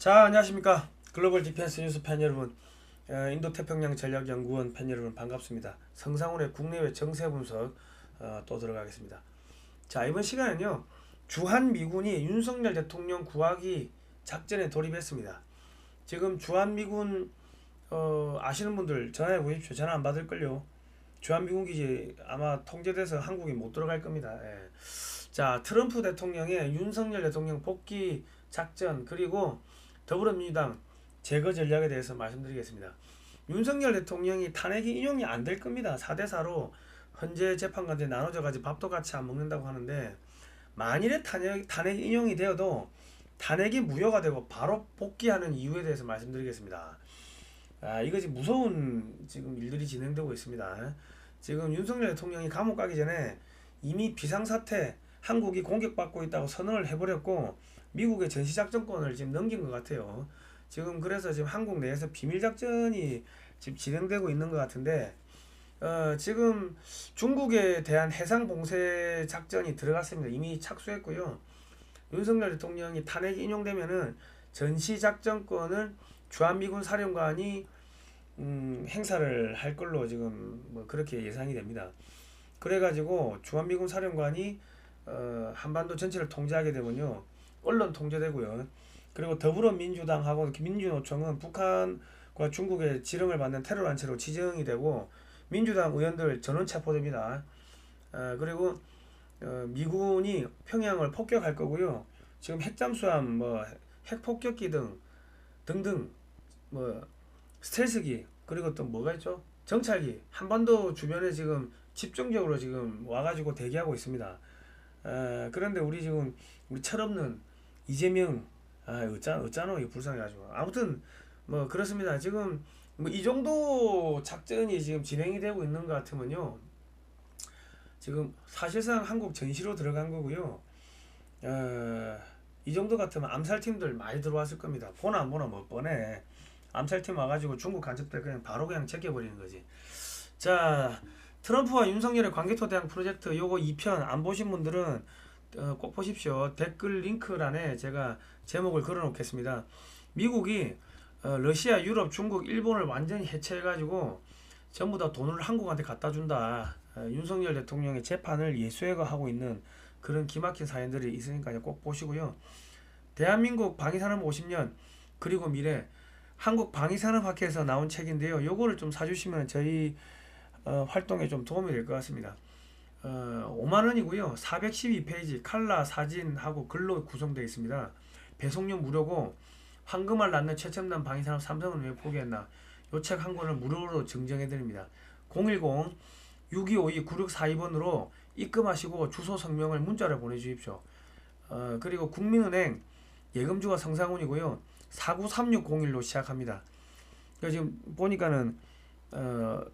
자, 안녕하십니까. 글로벌 디펜스 뉴스 팬 여러분, 인도태평양 전략연구원 팬 여러분 반갑습니다. 성상훈의 국내외 정세 분석 또 들어가겠습니다. 자, 이번 시간은요, 주한미군이 윤석열 대통령 구하기 작전에 돌입했습니다. 지금 주한미군 아시는 분들 전화해 보십시오. 전화 안 받을걸요. 주한미군 기지 아마 통제돼서 한국이 못 들어갈 겁니다. 예. 자, 트럼프 대통령의 윤석열 대통령 복귀 작전, 그리고 더불어민주당 제거 전략에 대해서 말씀드리겠습니다. 윤석열 대통령이 탄핵이 인용이 안 될 겁니다. 4대4로 헌재 재판관들이 나눠져 가지고 밥도 같이 안 먹는다고 하는데, 만일에 탄핵 인용이 되어도 탄핵이 무효가 되고 바로 복귀하는 이유에 대해서 말씀드리겠습니다. 이것이 무서운 지금 일들이 진행되고 있습니다. 지금 윤석열 대통령이 감옥 가기 전에 이미 비상사태, 한국이 공격받고 있다고 선언을 해버렸고, 미국의 전시작전권을 지금 넘긴 것 같아요. 지금 그래서 지금 한국 내에서 비밀작전이 지금 진행되고 있는 것 같은데, 지금 중국에 대한 해상봉쇄 작전이 들어갔습니다. 이미 착수했고요. 윤석열 대통령이 탄핵이 인용되면은 전시작전권을 주한미군 사령관이 행사를 할 걸로 지금 뭐 그렇게 예상이 됩니다. 그래가지고 주한미군 사령관이 한반도 전체를 통제하게 되면요, 언론 통제되고요. 그리고 더불어민주당하고 민주노총은 북한과 중국의 지령을 받는 테러단체로 지정이 되고, 민주당 의원들 전원 체포됩니다. 그리고 미군이 평양을 폭격할 거고요. 지금 핵잠수함, 뭐 핵폭격기 등등, 뭐 스텔스기, 그리고 또 뭐가 있죠? 정찰기, 한반도 주변에 지금 집중적으로 지금 와가지고 대기하고 있습니다. 그런데 우리 철없는 이재명, 어쩌노 이거 불쌍해가지고. 아무튼 뭐 그렇습니다. 지금 뭐 이 정도 작전이 지금 진행이 되고 있는 것 같으면요, 지금 사실상 한국 전시로 들어간 거고요. 이 정도 같으면 암살팀들 많이 들어왔을 겁니다. 보나 안 보나 뭐 뻔해. 암살팀 와가지고 중국 간첩들 그냥 바로 그냥 제껴버리는 거지. 자, 트럼프와 윤석열의 관계토대항 프로젝트 요거 2편 안 보신 분들은 꼭 보십시오. 댓글 링크란에 제가 제목을 걸어 놓겠습니다. 미국이 러시아, 유럽, 중국, 일본을 완전히 해체해가지고 전부 다 돈을 한국한테 갖다 준다. 윤석열 대통령의 재판을 예수회가하고 있는 그런 기막힌 사연들이 있으니까 꼭 보시고요. 대한민국 방위산업 50년 그리고 미래, 한국 방위산업학회에서 나온 책인데요. 요거를 좀 사주시면 저희 활동에 좀 도움이 될 것 같습니다. 5만원이고요 412페이지 칼라 사진하고 글로 구성되어 있습니다. 배송료 무료고, 황금알 낳는 최첨단 방위산업 삼성은 왜 포기했나, 요 책 한 권을 무료로 증정해 드립니다. 010-6252-9642번으로 입금하시고 주소 성명을 문자로 보내주십시오. 그리고 국민은행 예금주가 성상훈이고요 493601로 시작합니다. 지금 보니까는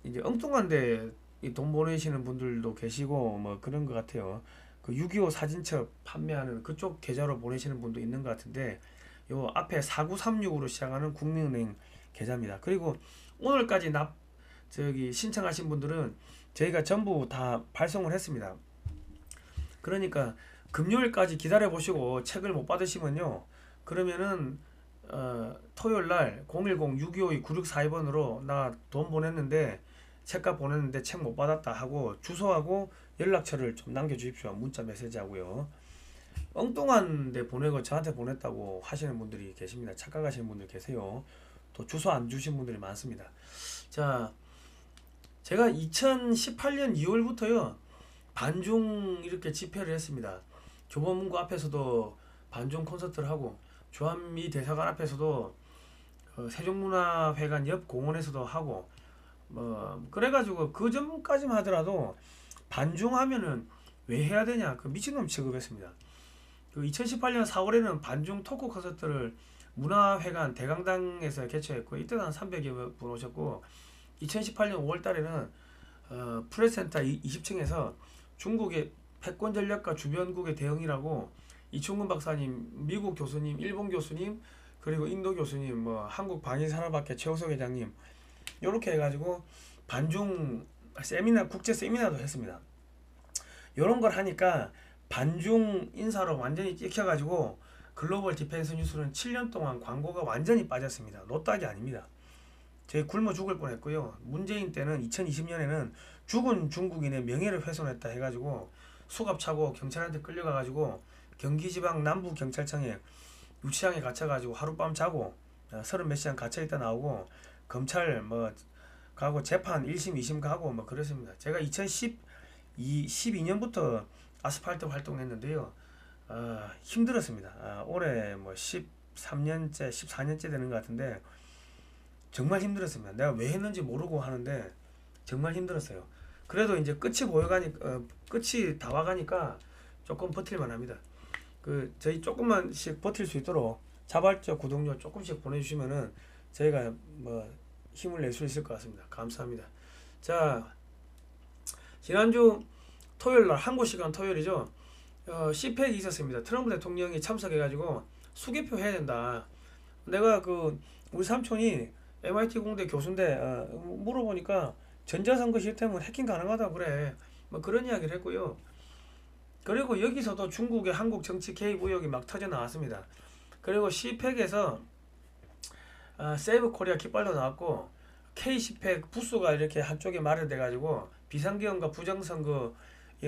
이제 엉뚱한데 돈 보내시는 분들도 계시고 뭐 그런 것 같아요. 그 6.25 사진첩 판매하는 그쪽 계좌로 보내시는 분도 있는 것 같은데, 요 앞에 4936으로 시작하는 국민은행 계좌입니다. 그리고 오늘까지 신청하신 분들은 저희가 전부 다 발송을 했습니다. 그러니까 금요일까지 기다려 보시고 책을 못 받으시면요, 그러면은 토요일날 010-6252-9642번으로 나 돈 보냈는데, 책값 보냈는데 책 못 받았다 하고 주소하고 연락처를 좀 남겨주십시오. 문자 메시지 하고요. 엉뚱한 데 보내고 저한테 보냈다고 하시는 분들이 계십니다. 착각하시는 분들 계세요. 또 주소 안 주신 분들이 많습니다. 자, 제가 2018년 2월부터요 반중 이렇게 집회를 했습니다. 교보문고 앞에서도 반중 콘서트를 하고, 주한미 대사관 앞에서도 세종문화회관 옆 공원에서도 하고, 뭐 그래가지고 그 전까지만 하더라도 반중하면은 왜 해야 되냐, 그 미친놈 취급했습니다. 그 2018년 4월에는 반중 토크 콘서트를 문화회관 대강당에서 개최했고, 이때는 한 300여 분 오셨고, 2018년 5월 달에는 프레스센터 20층에서 중국의 패권 전략과 주변국의 대응이라고 이충근 박사님, 미국 교수님, 일본 교수님, 그리고 인도 교수님, 뭐 한국 방위산업학회 최우석 회장님, 이렇게 해가지고 반중 세미나, 국제 세미나도 했습니다. 이런 걸 하니까 반중 인사로 완전히 찍혀가지고 글로벌 디펜스 뉴스는 7년 동안 광고가 완전히 빠졌습니다. 노딱이 아닙니다. 저희 굶어 죽을 뻔했고요. 문재인 때는 2020년에는 죽은 중국인의 명예를 훼손했다 해가지고 수갑 차고 경찰한테 끌려가가지고 경기지방 남부경찰청에 유치장에 갇혀가지고 하룻밤 자고 30몇 시간 갇혀있다 나오고 검찰 뭐 가고 재판 1심 2심 가고 뭐 그랬습니다. 제가 2012년부터 아스팔트 활동했는데요. 힘들었습니다. 올해 뭐 13년째 14년째 되는 것 같은데 정말 힘들었습니다. 내가 왜 했는지 모르고 하는데 정말 힘들었어요. 그래도 이제 끝이 다 와가니까 조금 버틸만 합니다. 저희 조금만씩 버틸 수 있도록 자발적 구독료 조금씩 보내주시면은 저희가 뭐 힘을 낼 수 있을 것 같습니다. 감사합니다. 자, 지난주 토요일날 한국 시간 토요일이죠. CPEC이 있었습니다. 트럼프 대통령이 참석해가지고 수개표 해야 된다. 내가 우리 삼촌이 MIT 공대 교수인데 물어보니까 전자선거 시스템은 해킹 가능하다 그래. 뭐 그런 이야기를 했고요. 그리고 여기서도 중국의 한국 정치 개입 의혹이 막 터져 나왔습니다. 그리고 CPEC에서 세이브 코리아 깃발도 나왔고 K-CPEC 부스가 이렇게 한쪽에 마련돼 가지고 비상계엄과 부정선거의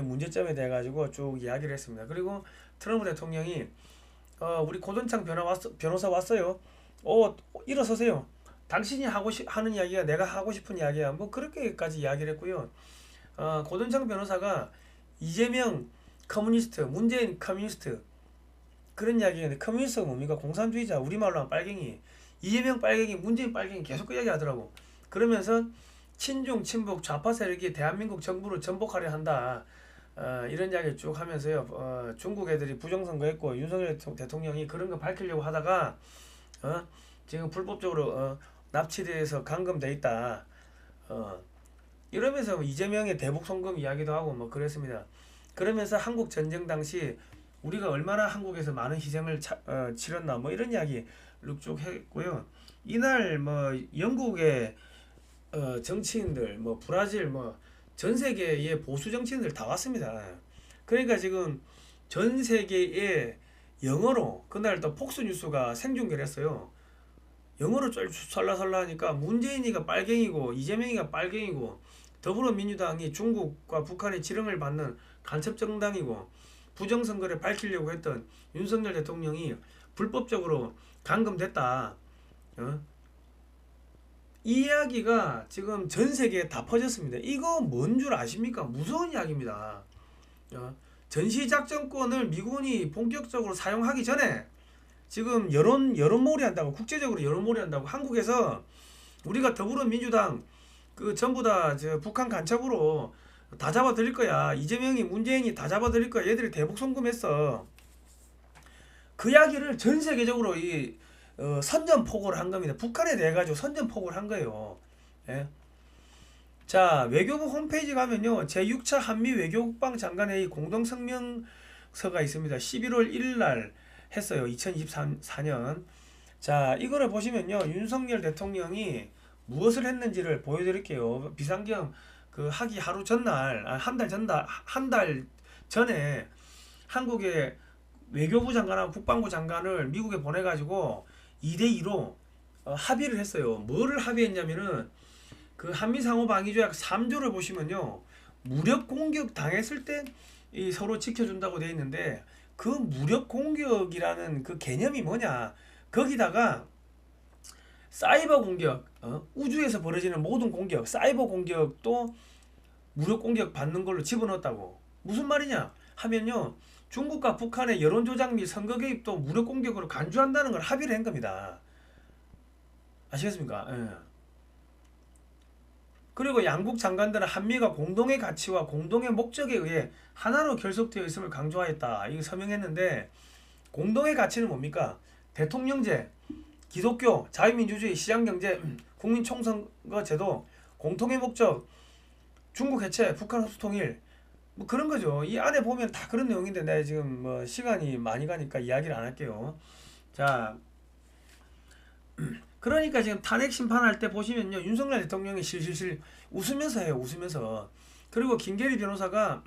문제점에 대해 가지고 쭉 이야기를 했습니다. 그리고 트럼프 대통령이 우리 고든창 변호사 왔어요. 일어서세요. 당신이 하는 이야기가 내가 하고 싶은 이야기야. 뭐 그렇게까지 이야기를 했고요. 고든창 변호사가 이재명 커뮤니스트, 문재인 커뮤니스트 그런 이야기인데 커뮤니스트가 뭡니까? 공산주의자, 우리말로 하면 빨갱이. 이재명 빨갱이, 문재인 빨갱이 계속 그 이야기 하더라고. 그러면서 친중, 친북, 좌파 세력이 대한민국 정부를 전복하려 한다. 이런 이야기 쭉 하면서요. 중국 애들이 부정선거 했고 윤석열 대통령이 그런 거 밝히려고 하다가 지금 불법적으로 납치돼서 감금돼 있다. 이러면서 이재명의 대북 송금 이야기도 하고 뭐 그랬습니다. 그러면서 한국 전쟁 당시 우리가 얼마나 한국에서 많은 희생을 치렀나 뭐 이런 이야기 쭉 했고요. 이날 뭐 영국의 정치인들 뭐 브라질 뭐 전 세계의 보수 정치인들 다 왔습니다. 그러니까 지금 전 세계에 영어로 그날 또 폭스뉴스가 생중계했어요. 영어로 쫄살라살라 하니까 문재인이가 빨갱이고 이재명이가 빨갱이고 더불어민주당이 중국과 북한의 지령을 받는 간첩 정당이고 부정선거를 밝히려고 했던 윤석열 대통령이 불법적으로 감금됐다. 이 이야기가 지금 전 세계에 다 퍼졌습니다. 이거 뭔 줄 아십니까? 무서운 이야기입니다. 전시작전권을 미군이 본격적으로 사용하기 전에 지금 여론몰이 한다고 국제적으로 여론몰이 한다고 한국에서 우리가 더불어민주당 전부 다 북한 간첩으로 다 잡아들일 거야. 이재명이 문재인이 다 잡아들일 거야. 얘들이 대북 송금했어. 그 이야기를 전 세계적으로 선전포고를 한 겁니다. 북한에 대해 가지고 선전포고를 한 거예요. 예? 자, 외교부 홈페이지 가면요. 제6차 한미 외교국방 장관회의 공동성명서가 있습니다. 11월 1일 날 했어요. 2024년. 자, 이거를 보시면요. 윤석열 대통령이 무엇을 했는지를 보여드릴게요. 비상경 하기 하루 전날, 한 달 전에 한국의 외교부 장관하고 국방부 장관을 미국에 보내가지고 2대2로 합의를 했어요. 뭐를 합의했냐면은 한미상호방위조약 3조를 보시면요. 무력 공격 당했을 때 서로 지켜준다고 되어 있는데 그 무력 공격이라는 그 개념이 뭐냐. 거기다가 사이버 공격, 우주에서 벌어지는 모든 공격, 사이버 공격도 무력 공격 받는 걸로 집어넣었다고. 무슨 말이냐 하면요. 중국과 북한의 여론조작 및 선거 개입도 무력 공격으로 간주한다는 걸 합의를 한 겁니다. 아시겠습니까? 예. 그리고 양국 장관들은 한미가 공동의 가치와 공동의 목적에 의해 하나로 결속되어 있음을 강조하였다. 이거 서명했는데 공동의 가치는 뭡니까? 대통령제, 기독교, 자유민주주의, 시장경제, 국민총선거 제도, 공통의 목적, 중국 해체, 북한 흡수 통일 뭐 그런 거죠. 이 안에 보면 다 그런 내용인데 내가 지금 뭐 시간이 많이 가니까 이야기를 안 할게요. 자, 그러니까 지금 탄핵 심판할 때 보시면요. 윤석열 대통령이 실실실 웃으면서 해요. 웃으면서. 그리고 김계리 변호사가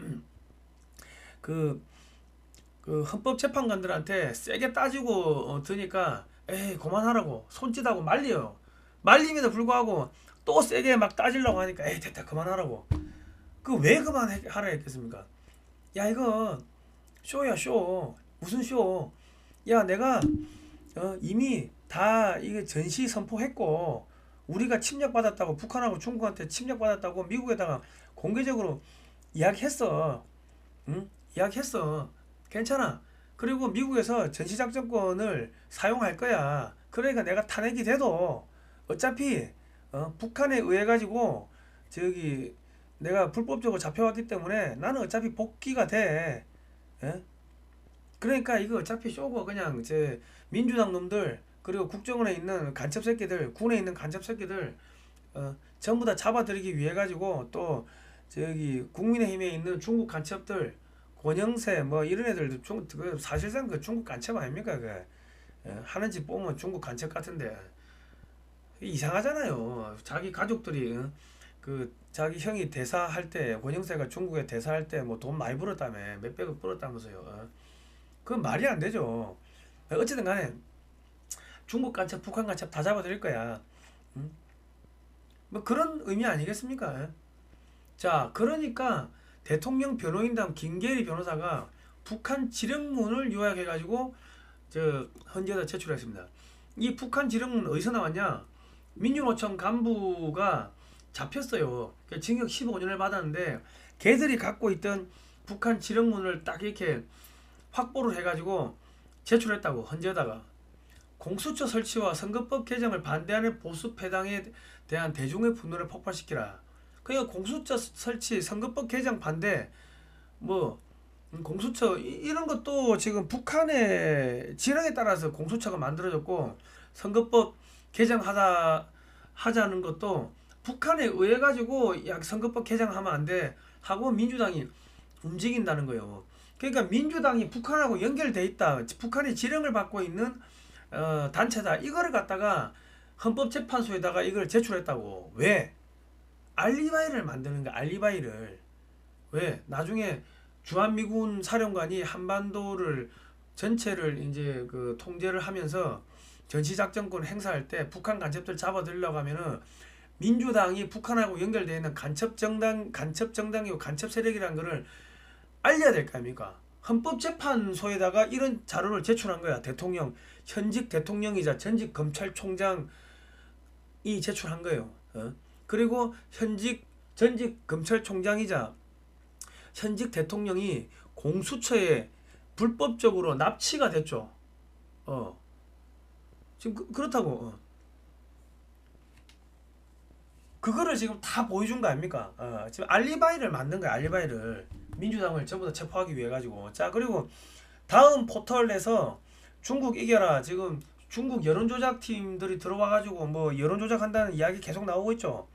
그 헌법재판관들한테 세게 따지고 드니까 에이 그만하라고 손짓하고 말려요. 말림에도 불구하고 또 세게 막 따지려고 하니까 에이 됐다 그만하라고. 그 왜 그만하라 했겠습니까? 야 이거 쇼야 쇼. 무슨 쇼? 야 내가 이미 다 이게 전시 선포했고 우리가 침략받았다고 북한하고 중국한테 침략받았다고 미국에다가 공개적으로 이야기했어. 응? 이야기했어. 괜찮아. 그리고 미국에서 전시작전권을 사용할 거야. 그러니까 내가 탄핵이 돼도 어차피 북한에 의해 가지고 저기 내가 불법적으로 잡혀왔기 때문에 나는 어차피 복귀가 돼. 예? 그러니까 이거 어차피 쇼고 그냥 제 민주당 놈들 그리고 국정원에 있는 간첩 새끼들 군에 있는 간첩 새끼들 전부 다 잡아들이기 위해 가지고 또 저기 국민의힘에 있는 중국 간첩들 권영세 뭐 이런 애들도 그 사실상 그 중국 간첩 아닙니까 그 하는 짓 보면 중국 간첩 같은데 이상하잖아요. 자기 가족들이 그 자기 형이 대사할 때 권영세가 중국에 대사할 때 뭐 돈 많이 벌었다며 몇백억 벌었다면서요. 그건 말이 안 되죠. 어쨌든 간에 중국 간첩 북한 간첩 다 잡아들일 거야. 응? 뭐 그런 의미 아니겠습니까? 자 그러니까 대통령 변호인단 김계리 변호사가 북한 지령문을 요약해가지고 저 헌재에다 제출했습니다. 이 북한 지령문 어디서 나왔냐? 민주노총 간부가 잡혔어요. 징역 15년을 받았는데 걔들이 갖고 있던 북한 지령문을 딱 이렇게 확보를 해가지고 제출했다고 헌재에다가. 공수처 설치와 선거법 개정을 반대하는 보수 패당에 대한 대중의 분노를 폭발시키라. 그러니까 공수처 설치, 선거법 개정 반대, 뭐 공수처 이런 것도 지금 북한의 지령에 따라서 공수처가 만들어졌고 선거법 하자는 것도 북한에 의해 가지고 야 선거법 개정하면 안 돼 하고 민주당이 움직인다는 거예요. 그러니까 민주당이 북한하고 연결돼 있다. 북한의 지령을 받고 있는 단체다. 이거를 갖다가 헌법재판소에다가 이걸 제출했다고. 왜? 알리바이를 만드는 거야. 알리바이를. 왜? 나중에 주한미군 사령관이 한반도를 전체를 이제 그 통제를 하면서 전시작전권 행사할 때 북한 간첩들 잡아들려고 하면은 민주당이 북한하고 연결되어 있는 간첩 정당이고 간첩 세력이라는 거를 알려야 될 거 아닙니까? 헌법재판소에다가 이런 자료를 제출한 거야. 대통령, 현직 대통령이자 전직 검찰총장이 제출한 거예요. 그리고 전직 검찰총장이자 현직 대통령이 공수처에 불법적으로 납치가 됐죠. 지금 그렇다고. 그거를 지금 다 보여준 거 아닙니까? 지금 알리바이를 만든 거야. 알리바이를. 민주당을 전부 다 체포하기 위해 가지고. 자 그리고 다음 포털에서 중국 이겨라. 지금 중국 여론조작 팀들이 들어와 가지고 뭐 여론조작한다는 이야기 계속 나오고 있죠.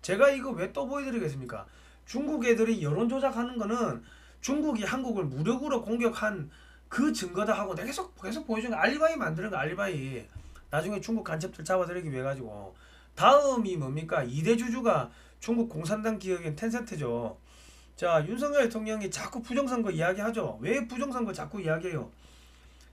제가 이거 왜 또 보여드리겠습니까? 중국 애들이 여론조작하는 거는 중국이 한국을 무력으로 공격한 그 증거다 하고 계속 보여준 거. 알리바이 만드는 거. 알리바이. 나중에 중국 간첩들 잡아들이기 위해 가지고. 다음이 뭡니까? 2대 주주가 중국 공산당 기업인 텐센트죠. 자, 윤석열 대통령이 자꾸 부정선거 이야기하죠. 왜 부정선거 자꾸 이야기해요?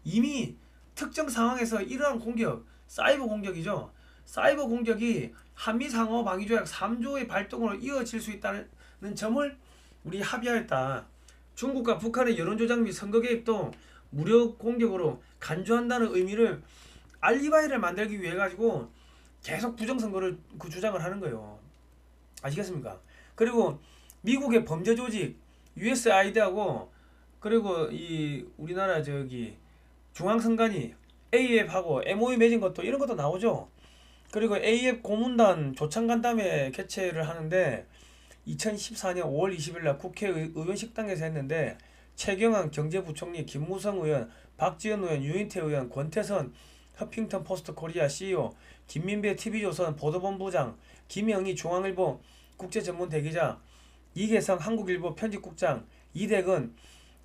이미 특정 상황에서 이러한 공격, 사이버 공격이죠. 사이버 공격이 한미상호방위조약 3조의 발동으로 이어질 수 있다는 점을 우리 합의하였다. 중국과 북한의 여론조작 및 선거 개입도 무력 공격으로 간주한다는 의미를 알리바이를 만들기 위해 가지고 계속 부정선거를 그 주장을 하는 거예요. 아시겠습니까? 그리고 미국의 범죄 조직 USAID하고 그리고 이 우리나라 저기 중앙선관위 AF하고 MOU 맺은 것도 이런 것도 나오죠. 그리고 AF 고문단 조창간담회 개최를 하는데 2014년 5월 20일 날 국회 의원식당에서 했는데 최경환 경제부총리, 김무성 의원, 박지원 의원, 유인태 의원, 권태선 허핑턴 포스트 코리아 CEO, 김민배 TV조선 보도본부장, 김영희 중앙일보 국제전문대기자, 이계성 한국일보 편집국장, 이대근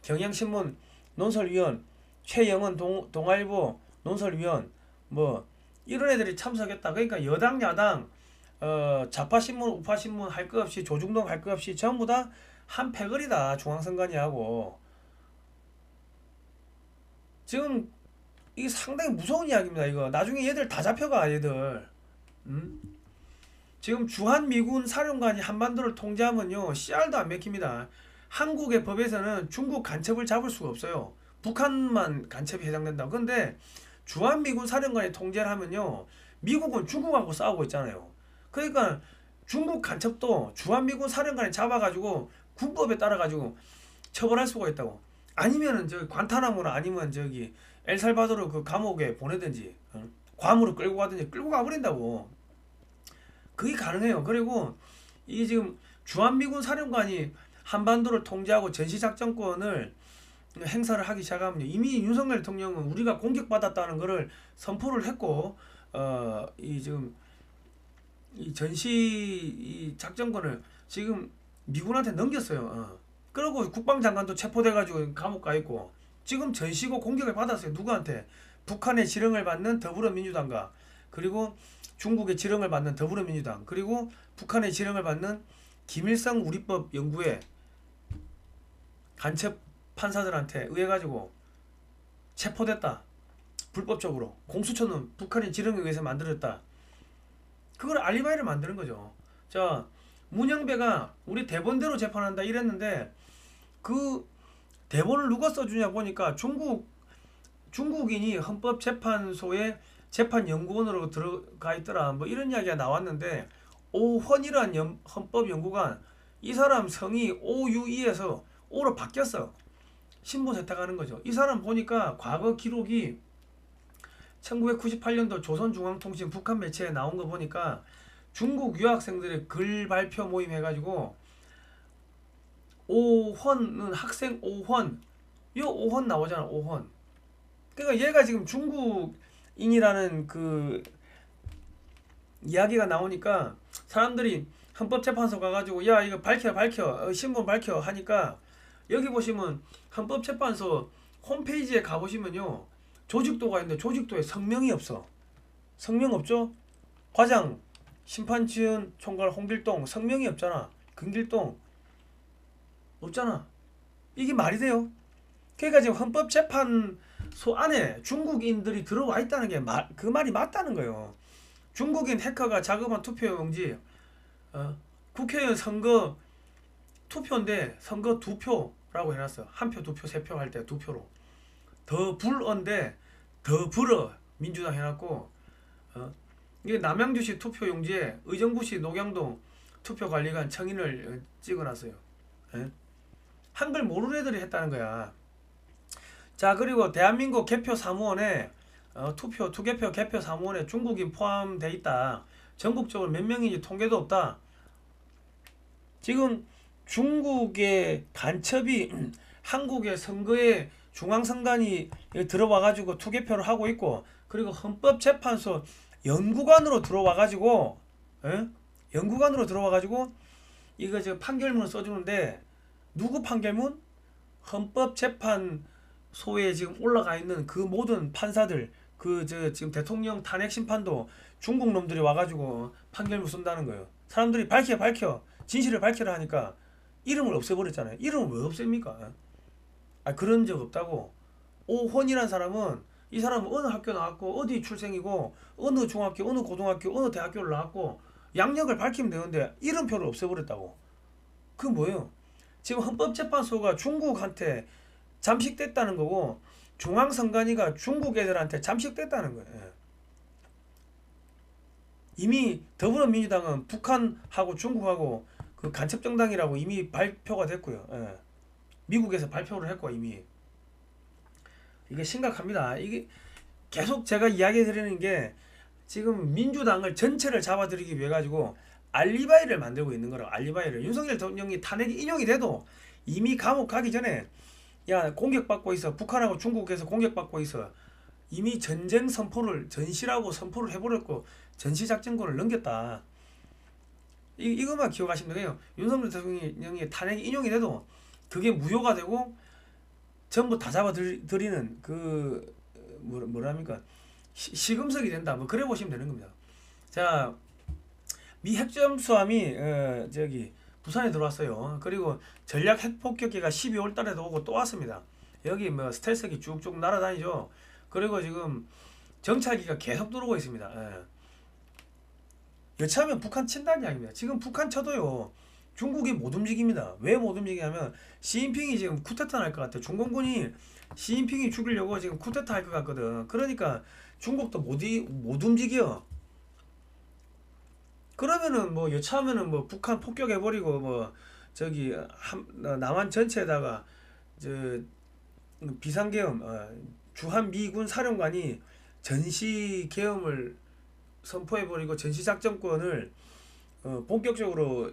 경향신문 논설위원, 최영은 동아일보 논설위원 뭐 이런 애들이 참석했다. 그러니까 여당 야당 좌파신문 우파신문 할 것 없이 조중동 할 것 없이 전부 다 한 패거리다. 중앙선관위하고 지금 이게 상당히 무서운 이야기입니다. 이거 나중에 얘들 다 잡혀가 얘들. 지금 주한미군 사령관이 한반도를 통제하면요 씨알도 안 맥힙니다. 한국의 법에서는 중국 간첩을 잡을 수가 없어요. 북한만 간첩이 해당된다. 근데 주한미군 사령관이 통제를 하면요 미국은 중국하고 싸우고 있잖아요. 그러니까 중국 간첩도 주한미군 사령관이 잡아가지고 군법에 따라가지고 처벌할 수가 있다고. 아니면은 저기 관타나모나 아니면 저기 엘살바도르 그 감옥에 보내든지 괌으로 끌고 가든지 끌고 가버린다고. 그게 가능해요. 그리고 이 지금 주한미군 사령관이 한반도를 통제하고 전시작전권을 행사를 하기 시작하면 이미 윤석열 대통령은 우리가 공격받았다는 것을 선포를 했고 이 지금 이 전시 이 작전권을 지금 미군한테 넘겼어요. 그리고 국방장관도 체포돼가지고 감옥 가 있고 지금 전시고 공격을 받았어요. 누구한테? 북한의 지령을 받는 더불어민주당과 그리고 중국의 지령을 받는 더불어민주당 그리고 북한의 지령을 받는 김일성 우리법 연구회 간첩 판사들한테 의해 가지고 체포됐다. 불법적으로 공수처는 북한의 지령에 의해서 만들었다. 그걸 알리바이를 만드는 거죠. 자, 문영배가 우리 대본대로 재판한다 이랬는데 그 대본을 누가 써주냐 보니까 중국인이 헌법재판소에 재판연구원으로 들어가 있더라. 뭐 이런 이야기가 나왔는데 오헌이란 헌법연구관 이 사람 성이 OUE에서 O로 바뀌었어. 신분 세탁하는 거죠. 이 사람 보니까 과거 기록이 1998년도 조선중앙통신 북한 매체에 나온 거 보니까 중국 유학생들의 글 발표 모임 해가지고 오헌은 학생 오헌 이 오헌 나오잖아. 오헌. 그러니까 얘가 지금 중국인이라는 그 이야기가 나오니까 사람들이 헌법재판소 가가지고 야 이거 밝혀 신분 밝혀 하니까 여기 보시면 헌법재판소 홈페이지에 가보시면요 조직도가 있는데 조직도에 성명이 없어. 성명 없죠? 과장 심판지은 총괄 홍길동 성명이 없잖아. 금길동 없잖아. 이게 말이 돼요? 그러니까 지금 헌법재판소 안에 중국인들이 들어와 있다는 게 그 말이 맞다는 거예요. 중국인 해커가 자금한 투표용지 국회의원 선거 투표인데 선거 2표라고 해놨어. 한 표, 2표, 3표 할 때 2표로. 더 불어인데 더 불어 민주당 해놨고 이게 남양주시 투표용지에 의정부시 녹양동 투표관리관 청인을 찍어놨어요. 예? 한글 모르는 애들이 했다는 거야. 자 그리고 대한민국 개표 사무원에 투개표 개표 사무원에 중국인 포함돼 있다. 전국적으로 몇 명인지 통계도 없다. 지금 중국의 간첩이 한국의 선거에 중앙선관위 들어와가지고 투개표를 하고 있고 그리고 헌법재판소 연구관으로 들어와가지고 연구관으로 들어와가지고 이거 저 판결문을 써주는데 누구 판결문? 헌법재판소에 지금 올라가 있는 그 모든 판사들 지금 대통령 탄핵 심판도 중국 놈들이 와가지고 판결문 쓴다는 거예요. 사람들이 밝혀 진실을 밝혀라 하니까 이름을 없애버렸잖아요. 이름을 왜 없앱니까? 그런 적 없다고. 오헌이라는 사람은 이 사람은 어느 학교 나왔고 어디 출생이고 어느 중학교 어느 고등학교 어느 대학교를 나왔고 양력을 밝히면 되는데 이름표를 없애버렸다고. 그건 뭐예요? 지금 헌법재판소가 중국한테 잠식됐다는 거고 중앙선관위가 중국 애들한테 잠식됐다는 거예요. 이미 더불어민주당은 북한하고 중국하고 그 간첩정당이라고 이미 발표가 됐고요. 미국에서 발표를 했고 이미. 이게 심각합니다. 이게 계속 제가 이야기 드리는 게 지금 민주당을 전체를 잡아들이기 위해 가지고 알리바이를 만들고 있는 거라고. 알리바이를. 윤석열 대통령이 탄핵이 인용이 돼도 이미 감옥 가기 전에 야 공격받고 있어. 북한하고 중국에서 공격받고 있어. 이미 전쟁 선포를 전시라고 선포를 해버렸고 전시작전권을 넘겼다. 이것만 기억하시면 돼요. 윤석열 대통령이 탄핵이 인용이 돼도 그게 무효가 되고 전부 다 잡아들이는 그 뭐랍니까 시금석이 된다. 뭐 그래 보시면 되는 겁니다. 자, 미 핵잠수함이 저기 부산에 들어왔어요. 그리고 전략 핵폭격기가 12월 달에도 오고 또 왔습니다. 여기 뭐 스텔스기 쭉쭉 날아다니죠. 그리고 지금 정찰기가 계속 들어오고 있습니다. 예. 여차하면 북한 친다는 이야기입니다. 지금 북한 쳐도요. 중국이 못 움직입니다. 왜 못 움직이냐면 시진핑이 지금 쿠데타 날 것 같아요. 중공군이 시진핑이 죽이려고 지금 쿠데타 할 것 같거든. 그러니까 중국도 못 움직여. 그러면은 뭐 여차하면은 뭐 북한 폭격해버리고 뭐 저기 남한 전체에다가 저 비상계엄 주한 미군 사령관이 전시계엄을 선포해버리고 전시작전권을 본격적으로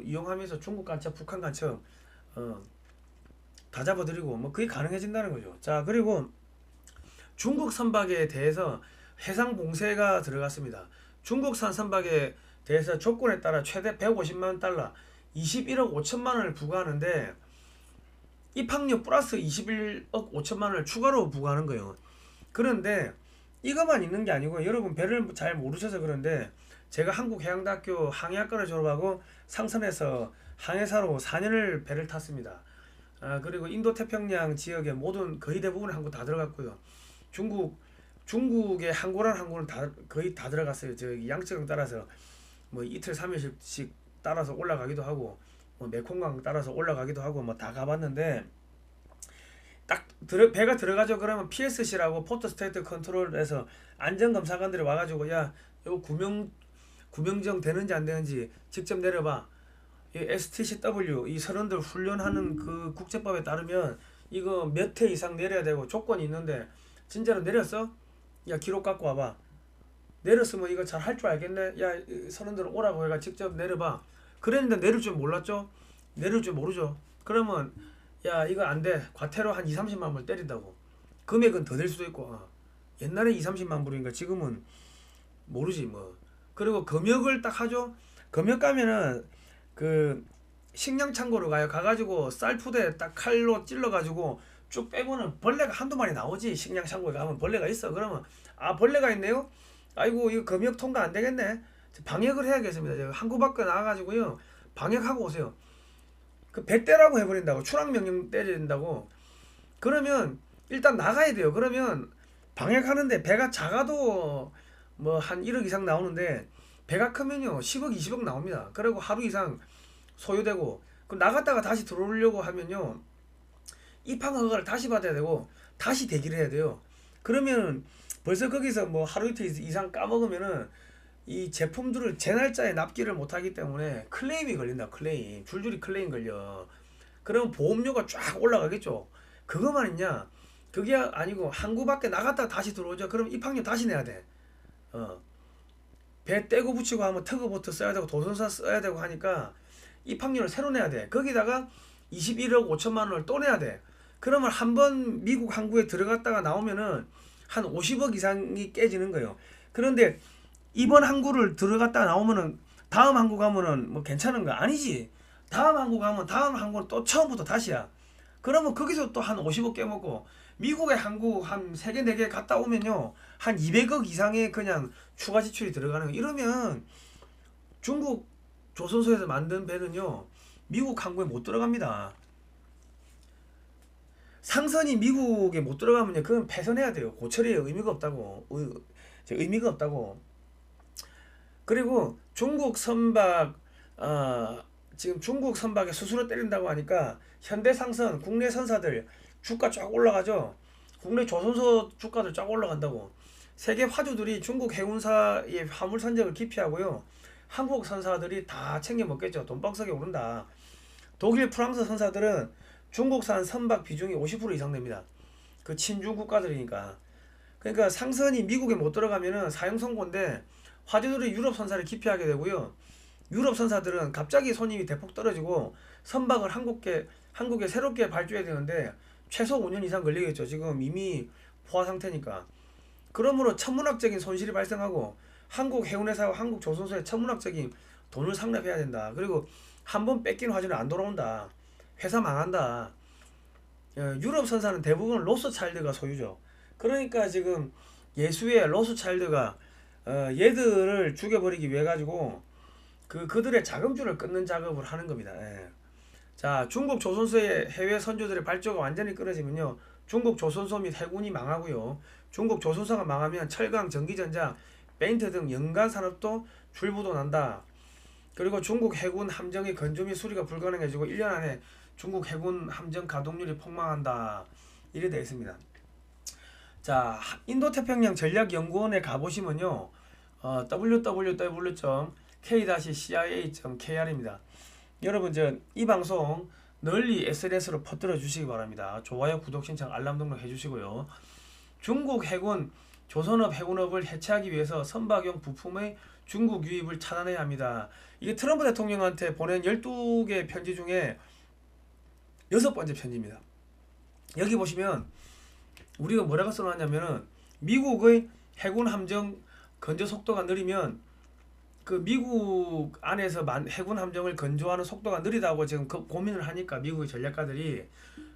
이용하면서 중국 간첩, 북한 간첩 다 잡아들이고 뭐 그게 가능해진다는 거죠. 자, 그리고 중국 선박에 대해서 해상 봉쇄가 들어갔습니다. 중국산 선박에 대해서 조건에 따라 최대 150만 달러, 21억 5천만 원을 부과하는데 입항료 플러스 21억 5천만 원을 추가로 부과하는 거예요. 그런데 이것만 있는 게 아니고 여러분 배를 잘 모르셔서 그런데 제가 한국해양대학교 항해학과를 졸업하고 상선에서 항해사로 4년을 배를 탔습니다. 그리고 인도태평양 지역의 모든 거의 대부분의 항구 다 들어갔고요. 중국의 항구란 항구는 거의 다 들어갔어요. 저기 양쯔강 따라서 뭐 이틀 3일씩 따라서 올라가기도 하고 뭐 메콩강 따라서 올라가기도 하고 뭐 다 가봤는데 딱 배가 들어가죠. 그러면 PSC라고 포트 스테이트 컨트롤에서 안전검사관들이 와가지고 야 이거 구명정 되는지 안 되는지 직접 내려봐. 이 STCW 이 선원들 훈련하는 그 국제법에 따르면 이거 몇 회 이상 내려야 되고 조건이 있는데 진짜로 내렸어? 야 기록 갖고 와봐. 내렸으면 이거 잘 할 줄 알겠네. 야 선원들 오라고 해가 직접 내려봐. 그랬는데 내릴 줄 몰랐죠? 내릴 줄 모르죠? 그러면 야 이거 안돼. 과태료 한 2, 30만 불 때린다고. 금액은 더 될 수도 있고 옛날에 2, 30만 불인가 지금은 모르지 뭐. 그리고 검역을 딱 하죠. 검역 가면은 그 식량 창고로 가가지고 쌀푸대 딱 칼로 찔러가지고 쭉 빼고는 벌레가 한두 마리 나오지. 식량 창고에 가면 벌레가 있어. 그러면 벌레가 있네요. 아이고 이거 검역 통과 안 되겠네. 방역을 해야겠습니다. 제가 항구 밖에 나와가지고요 방역하고 오세요. 그 배떼라고 해버린다고. 추락명령 때린다고. 그러면 일단 나가야 돼요. 그러면 방역하는데 배가 작아도 뭐 한 1억 이상 나오는데 배가 크면요 10억 20억 나옵니다. 그리고 하루 이상 소요되고 그 나갔다가 다시 들어오려고 하면요 입항 허가를 다시 받아야 되고 다시 대기를 해야 돼요. 그러면 벌써 거기서 뭐 하루 이틀 이상 까먹으면은 이 제품들을 제 날짜에 납기를 못하기 때문에 클레임이 걸린다. 클레임 줄줄이 클레임 걸려. 그러면 보험료가 쫙 올라가겠죠. 그거만 있냐? 그게 아니고 항구 밖에 나갔다가 다시 들어오죠. 그럼 입항료 다시 내야 돼. 배 떼고 붙이고 하면 터그보트 써야 되고 도선사 써야 되고 하니까 입항료를 새로 내야 돼. 거기다가 21억 5천만 원을 또 내야 돼. 그러면 한 번 미국 항구에 들어갔다가 나오면은 한 50억 이상이 깨지는 거예요. 그런데 이번 항구를 들어갔다가 나오면은 다음 항구 가면은 뭐 괜찮은 거 아니지. 다음 항구 가면 다음 항구는 또 처음부터 다시야. 그러면 거기서 또 한 50억 깨먹고 미국의 항구 한 3개 4개 갔다 오면요 한 200억 이상의 그냥 추가 지출이 들어가는 거. 이러면 중국 조선소에서 만든 배는요 미국 항구에 못 들어갑니다. 상선이 미국에 못 들어가면요 그건 폐선해야 돼요. 고철이에 의미가 없다고. 의미가 없다고. 그리고 중국 선박 지금 중국 선박에 수수료 때린다고 하니까 현대상선 국내 선사들 주가 쫙 올라가죠. 국내 조선소 주가들 쫙 올라간다고. 세계 화주들이 중국 해운사의 화물 선적을 기피하고요 한국 선사들이 다 챙겨 먹겠죠. 돈 뻥석에 오른다. 독일 프랑스 선사들은 중국산 선박 비중이 50% 이상 됩니다. 그 친중 국가들이니까. 그러니까 상선이 미국에 못 들어가면은 사형 선고인데 화주들이 유럽 선사를 기피하게 되고요. 유럽 선사들은 갑자기 손님이 대폭 떨어지고 선박을 한국에 새롭게 발주해야 되는데 최소 5년 이상 걸리겠죠. 지금 이미 포화 상태니까. 그러므로 천문학적인 손실이 발생하고 한국 해운회사와 한국 조선소에 천문학적인 돈을 상납해야 된다. 그리고 한번 뺏긴 화주는 안 돌아온다. 회사 망한다. 유럽 선사는 대부분 로스차일드가 소유죠. 그러니까 지금 예수의 로스차일드가 얘들을 죽여버리기 위해 가지고 그들의 자금줄을 끊는 작업을 하는 겁니다. 자, 중국 조선소의 해외 선주들의 발주가 완전히 끊어지면요 중국 조선소 및 해군이 망하고요. 중국 조선소가 망하면 철강, 전기전자, 페인트 등 연간 산업도 줄부도난다. 그리고 중국 해군 함정의 건조 및 수리가 불가능해지고 1년 안에 중국 해군 함정 가동률이 폭망한다. 이래 되어 있습니다. 자, 인도태평양 전략연구원에 가보시면요. www.k-cia.kr입니다. 여러분 이 방송 널리 SNS로 퍼뜨려 주시기 바랍니다. 좋아요, 구독, 신청, 알람 등록 해주시고요. 중국 해군, 조선업, 해군업을 해체하기 위해서 선박용 부품의 중국 유입을 차단해야 합니다. 이게 트럼프 대통령한테 보낸 12개 편지 중에 6번째 편지입니다. 여기 보시면 우리가 뭐라고 써놨냐면은 미국의 해군 함정 건조 속도가 느리면 그 미국 안에서 해군 함정을 건조하는 속도가 느리다고 지금 고민을 하니까 미국의 전략가들이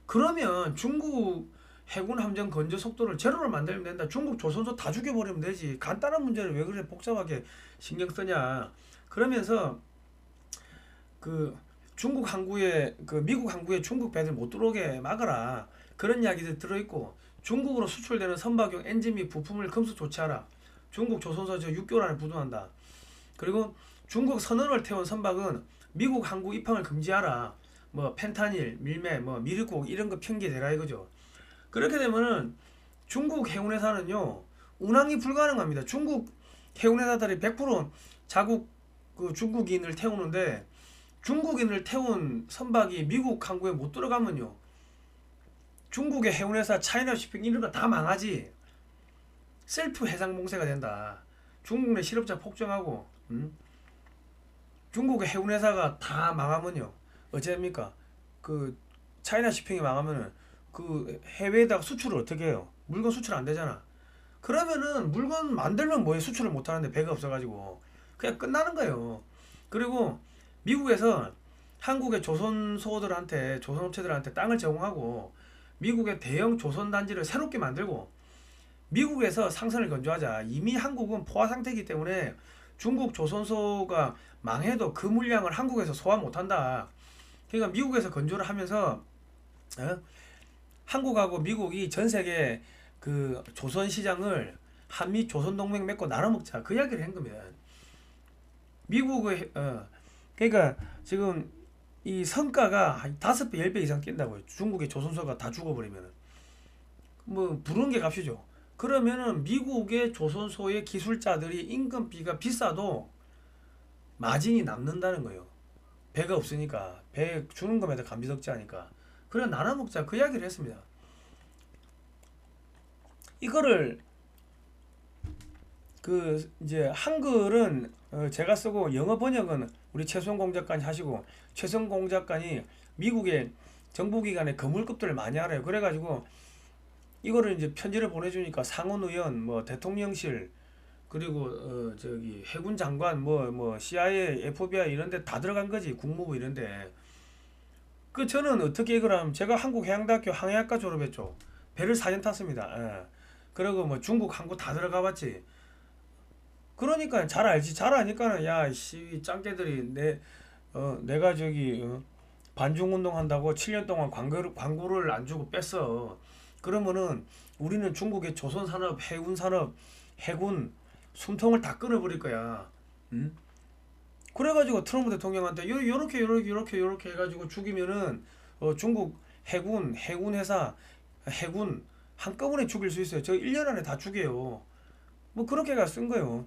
그러면 중국 해군 함정 건조 속도를 제로로 만들면 된다. 중국 조선소 다 죽여버리면 되지. 간단한 문제를 왜 그래 복잡하게 신경 쓰냐. 그러면서 그 중국 항구에 미국 항구에 중국 배들 못 들어오게 막아라. 그런 이야기들 들어있고 중국으로 수출되는 선박용 엔진 및 부품을 금수 조치하라. 중국 조선소 6개월 안에 부도난다. 그리고 중국 선원을 태운 선박은 미국 항구 입항을 금지하라. 뭐 펜타닐, 밀매, 뭐 미륵국 이런 거 편기대라 이거죠. 그렇게 되면은 중국 해운회사는요 운항이 불가능합니다. 중국 해운회사들이 100% 자국 그 중국인을 태우는데 중국인을 태운 선박이 미국 항구에 못 들어가면요 중국의 해운회사 차이나쇼핑 이런 거 다 망하지. 셀프 해상봉쇄가 된다. 중국 내 실업자 폭증하고 중국의 해운회사가 다 망하면요 어째입니까? 그 차이나쇼핑이 망하면은 그 해외에다가 수출을 어떻게 해요? 물건 수출 안 되잖아. 그러면은 물건 만들면 뭐해? 수출을 못 하는데 배가 없어가지고 그냥 끝나는 거예요. 그리고 미국에서 한국의 조선소들한테 조선업체들한테 땅을 제공하고 미국의 대형 조선단지를 새롭게 만들고 미국에서 상선을 건조하자. 이미 한국은 포화 상태이기 때문에 중국 조선소가 망해도 그 물량을 한국에서 소화 못한다. 그러니까 미국에서 건조를 하면서 한국하고 미국이 전세계 그 조선 시장을 한미 조선 동맹 맺고 나눠 먹자. 그 이야기를 한 겁니다. 미국의 그러니까 지금 이 성과가 한 5배, 10배 이상 뛴다고요. 중국의 조선소가 다 죽어버리면은 뭐 부르는 게 값이죠. 그러면은 미국의 조선소의 기술자들이 인건비가 비싸도 마진이 남는다는 거예요. 배가 없으니까 배 주는 것마다 감지덕지 하니까 그래 나눠 먹자 그 이야기를 했습니다. 이거를 그 이제 한글은 제가 쓰고 영어 번역은 우리 최수영 작가님 하시고 최수영 작가님 미국의 정부기관의 거물급들을 많이 알아요. 그래가지고 이거를 이제 편지를 보내주니까 상원의원 뭐 대통령실 그리고 저기 해군 장관 뭐 CIA, FBI 이런데 다 들어간 거지. 국무부 이런데 그 저는 어떻게 이걸 하면 제가 한국해양대학교 항해학과 졸업했죠. 배를 4년 탔습니다. 예. 그리고 뭐 중국 항구 다 들어가 봤지. 그러니까 잘 알지. 잘 아니까는 야씨 짱깨들이 내가 저기 반중운동 한다고 7년 동안 광고를 안 주고 뺐어. 그러면은 우리는 중국의 조선산업, 해군산업, 해군 숨통을 다 끊어버릴 거야. 응? 그래가지고 트럼프 대통령한테 요렇게 해가지고 죽이면은 중국 해군회사 해군 한꺼번에 죽일 수 있어요. 저 1년 안에 다 죽여요. 뭐 그렇게가 쓴 거예요.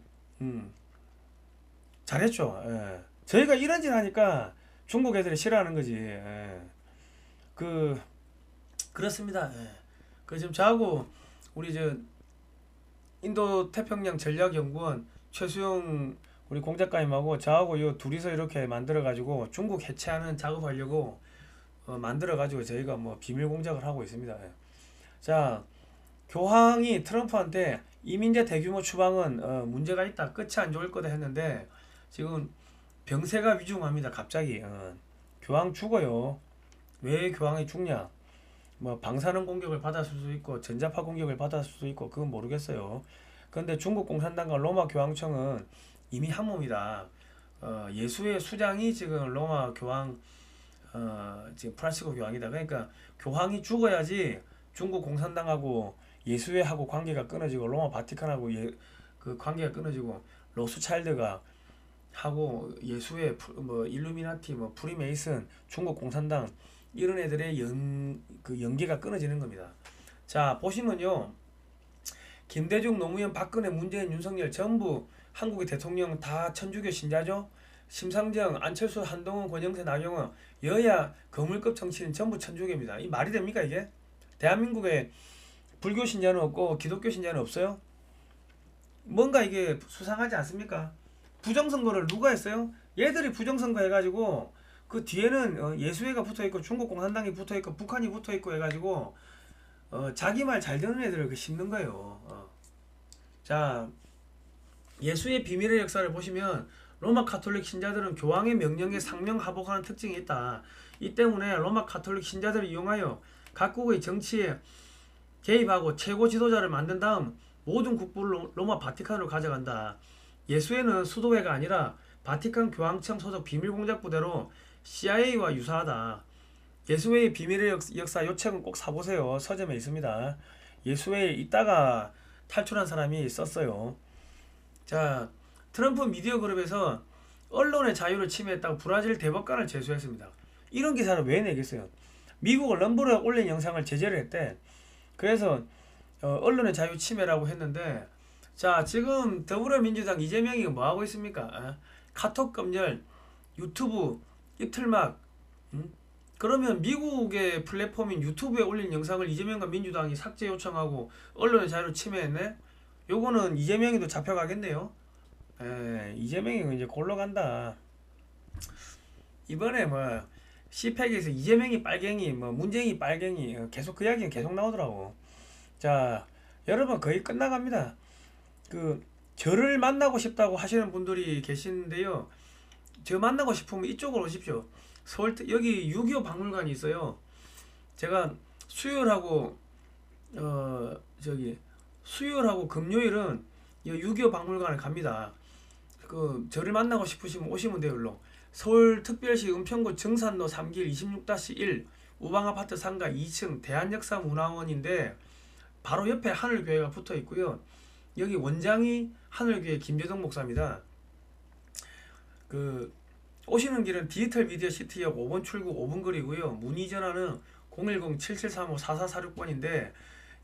잘했죠. 예. 저희가 이런 짓 하니까 중국 애들이 싫어하는 거지. 예. 그렇습니다. 예. 그 지금 저하고 우리 인도 태평양 전략연구원 최수영 우리 공작가님하고 저하고 요 둘이서 이렇게 만들어 가지고 중국 해체하는 작업하려고 만들어 가지고 저희가 뭐 비밀 공작을 하고 있습니다. 예. 자, 교황이 트럼프한테 이민자 대규모 추방은 문제가 있다. 끝이 안 좋을 거다 했는데 지금 병세가 위중합니다. 갑자기 교황 죽어요. 왜 교황이 죽냐? 뭐 방사능 공격을 받았을 수도 있고 전자파 공격을 받았을 수도 있고 그건 모르겠어요. 그런데 중국 공산당과 로마 교황청은 이미 한 몸이다. 예수의 수장이 지금 로마 교황 지금 프란시스코 교황이다. 그러니까 교황이 죽어야지 중국 공산당하고 예수회하고 관계가 끊어지고 로마 바티칸하고 그 관계가 끊어지고 로스차일드가 하고 예수회 뭐 일루미나티 뭐 프리메이슨 중국 공산당 이런 애들의 그 연계가 끊어지는 겁니다. 자 보시면요, 김대중, 노무현, 박근혜, 문재인, 윤석열 전부 한국의 대통령 다 천주교 신자죠. 심상정, 안철수, 한동훈, 권영세, 나경원 여야 거물급 정치인 전부 천주교입니다. 이 말이 됩니까 이게? 대한민국에 불교 신자는 없고 기독교 신자는 없어요? 뭔가 이게 수상하지 않습니까? 부정선거를 누가 했어요? 얘들이 부정선거 해가지고 그 뒤에는 예수회가 붙어있고 중국 공산당이 붙어있고 북한이 붙어있고 해가지고 자기 말 잘 듣는 애들을 그 심는 거예요. 자, 예수의 비밀의 역사를 보시면 로마 가톨릭 신자들은 교황의 명령에 상명하복하는 특징이 있다. 이 때문에 로마 가톨릭 신자들을 이용하여 각국의 정치에 개입하고 최고 지도자를 만든 다음 모든 국부를 로마 바티칸으로 가져간다. 예수회는 수도회가 아니라 바티칸 교황청 소속 비밀공작부대로 CIA와 유사하다. 예수회의 비밀의 역사 요 책은 꼭 사보세요. 서점에 있습니다. 예수회에 있다가 탈출한 사람이 썼어요. 자, 트럼프 미디어 그룹에서 언론의 자유를 침해했다고 브라질 대법관을 제소했습니다. 이런 기사를 왜 내겠어요? 미국을 럼블에 올린 영상을 제재를 했대. 그래서 언론의 자유 침해라고 했는데, 자 지금 더불어민주당 이재명이 뭐 하고 있습니까? 카톡 검열, 유튜브 입틀막. 그러면 미국의 플랫폼인 유튜브에 올린 영상을 이재명과 민주당이 삭제 요청하고 언론의 자유를 침해했네? 요거는 이재명이도 잡혀가겠네요. 이재명이 이제 골로 간다. 이번에 뭐 CPEC에서 이재명이 빨갱이, 뭐 문재인이 빨갱이, 계속 그 이야기는 계속 나오더라고. 자, 여러분 거의 끝나갑니다. 그 저를 만나고 싶다고 하시는 분들이 계시는데요. 저 만나고 싶으면 이쪽으로 오십시오. 서울 여기 6.25 박물관이 있어요. 제가 수요일하고 수요일하고 금요일은 6.25 박물관을 갑니다. 그 저를 만나고 싶으시면 오시면 돼요. 일로 서울특별시 은평구 정산로 3길 26-1 우방아파트 상가 2층 대한역사문화원인데 바로 옆에 하늘교회가 붙어 있고요. 여기 원장이 하늘교회 김재동 목사입니다. 그 오시는 길은 디지털 미디어 시티역 5번 출구 5분 거리고요. 문의 전화는 010-7735-4446번인데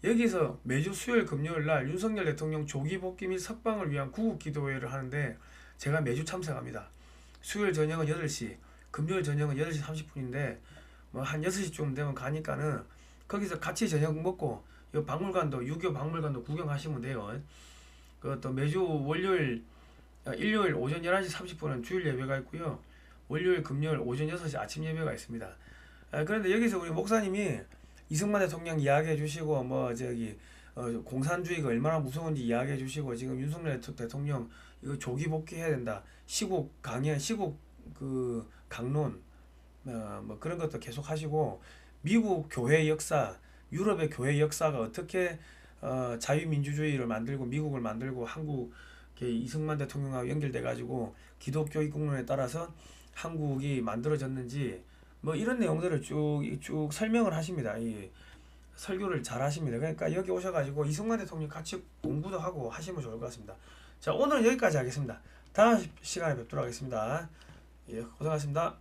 여기서 매주 수요일 금요일 날 윤석열 대통령 조기 복귀 및 석방을 위한 구국 기도회를 하는데 제가 매주 참석합니다. 수요일 저녁은 8시, 금요일 저녁은 8시 30분인데 뭐 한 6시쯤 되면 가니까는 거기서 같이 저녁 먹고 이 박물관도 6.25 박물관도 구경하시면 돼요. 그것도 매주 월요일, 일요일 오전 11시 30분은 주일 예배가 있고요. 월요일, 금요일 오전 6시 아침 예배가 있습니다. 그런데 여기서 우리 목사님이 이승만 대통령 이야기해 주시고 뭐 공산주의가 얼마나 무서운지 이야기해 주시고 지금 윤석열 대통령 이거 조기 복귀해야 된다. 시국 강연, 시국 그 강론 뭐 그런 것도 계속 하시고 미국 교회 역사, 유럽의 교회 역사가 어떻게 자유민주주의를 만들고 미국을 만들고 한국 이승만 대통령하고 연결돼 가지고 기독교 입국론에 따라서 한국이 만들어졌는지 뭐 이런 내용들을 쭉 설명을 하십니다. 이 설교를 잘 하십니다. 그러니까 여기 오셔가지고 이승만 대통령 같이 공부도 하고 하시면 좋을 것 같습니다. 자, 오늘은 여기까지 하겠습니다. 다음 시간에 뵙도록 하겠습니다. 예, 고생하셨습니다.